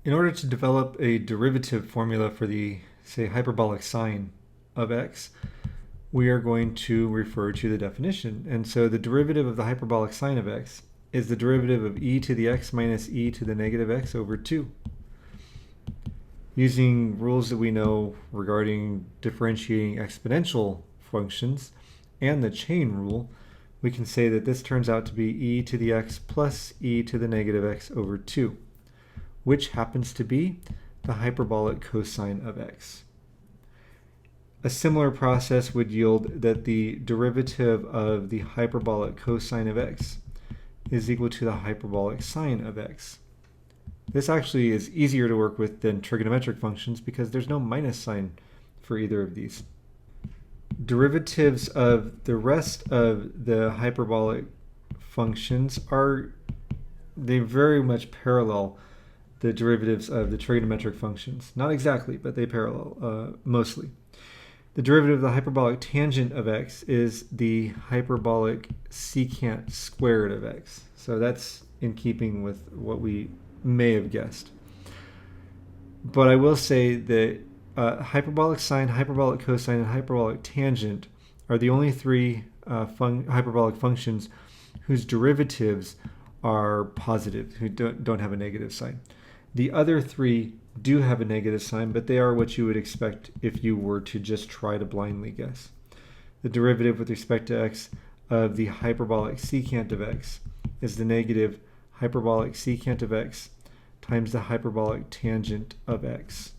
In order to develop a derivative formula for the, say, hyperbolic sine of x, we are going to refer to the definition. And so the derivative of the hyperbolic sine of x is the derivative of e to the x minus e to the negative x over 2. Using rules that we know regarding differentiating exponential functions and the chain rule, we can say that this turns out to be e to the x plus e to the negative x over 2, which happens to be the hyperbolic cosine of x. A similar process would yield that the derivative of the hyperbolic cosine of x is equal to the hyperbolic sine of x. This actually is easier to work with than trigonometric functions because there's no minus sign for either of these. Derivatives of the rest of the hyperbolic functions they very much parallel the derivatives of the trigonometric functions. Not exactly, but they parallel mostly. The derivative of the hyperbolic tangent of x is the hyperbolic secant squared of x. So that's in keeping with what we may have guessed. But I will say that hyperbolic sine, hyperbolic cosine, and hyperbolic tangent are the only three hyperbolic functions whose derivatives are positive, who don't have a negative sign. The other three do have a negative sign, but they are what you would expect if you were to just try to blindly guess. The derivative with respect to x of the hyperbolic secant of x is the negative hyperbolic secant of x times the hyperbolic tangent of x.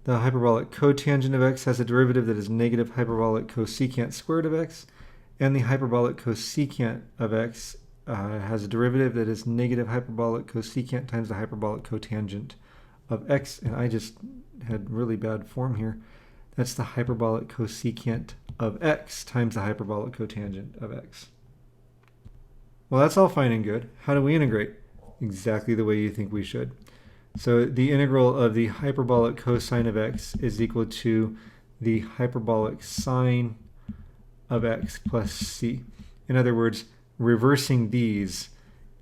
The hyperbolic cotangent of x has a derivative that is negative hyperbolic cosecant squared of x, and the hyperbolic cosecant of x has a derivative that is negative hyperbolic cosecant times the hyperbolic cotangent of x, and I just had really bad form here. That's the hyperbolic cosecant of x times the hyperbolic cotangent of x. Well, that's all fine and good. How do we integrate? Exactly the way you think we should. So the integral of the hyperbolic cosine of x is equal to the hyperbolic sine of x plus c. In other words, reversing these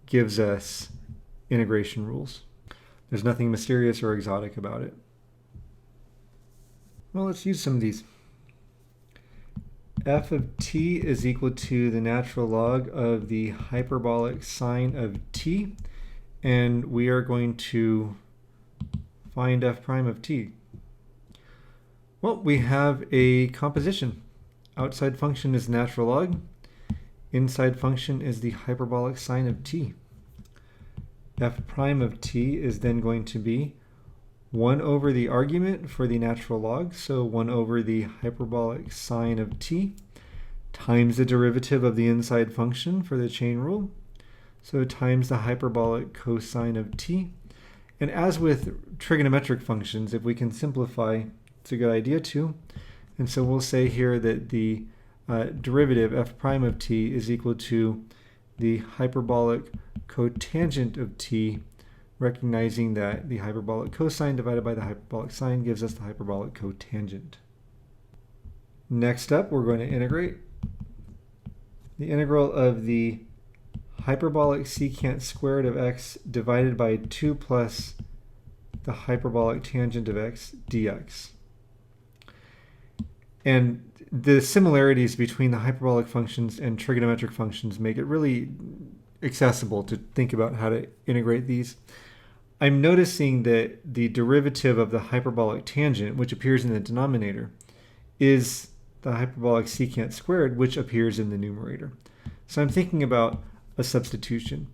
gives us integration rules. There's nothing mysterious or exotic about it. Well, let's use some of these. F of t is equal to the natural log of the hyperbolic sine of t, and we are going to find f prime of t. Well, we have a composition. Outside function is natural log. Inside function is the hyperbolic sine of t. F prime of t is then going to be 1 over the argument for the natural log, so 1 over the hyperbolic sine of t, times the derivative of the inside function for the chain rule, so times the hyperbolic cosine of t. And as with trigonometric functions, if we can simplify, it's a good idea to. And so we'll say here that the derivative f prime of t is equal to the hyperbolic cotangent of t, recognizing that the hyperbolic cosine divided by the hyperbolic sine gives us the hyperbolic cotangent. Next up, we're going to integrate. The integral of the hyperbolic secant squared of x divided by 2 plus the hyperbolic tangent of x dx. And the similarities between the hyperbolic functions and trigonometric functions make it really accessible to think about how to integrate these. I'm noticing that the derivative of the hyperbolic tangent, which appears in the denominator, is the hyperbolic secant squared, which appears in the numerator. So I'm thinking about a substitution.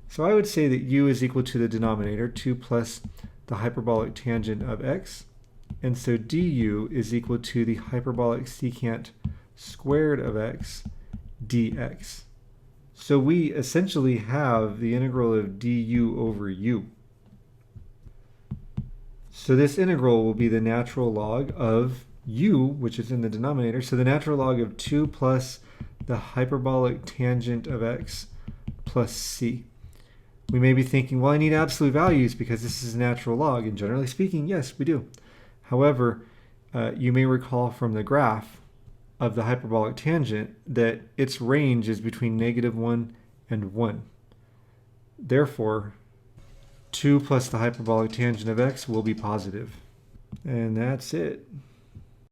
So I would say that u is equal to the denominator, 2 plus the hyperbolic tangent of x, and so du is equal to the hyperbolic secant squared of x dx. So we essentially have the integral of du over u. So this integral will be the natural log of u, which is in the denominator. So the natural log of 2 plus the hyperbolic tangent of x plus c. We may be thinking, well, I need absolute values because this is a natural log. And generally speaking, yes, we do. However, you may recall from the graph of the hyperbolic tangent that its range is between -1 and 1. Therefore, 2 plus the hyperbolic tangent of x will be positive. And that's it.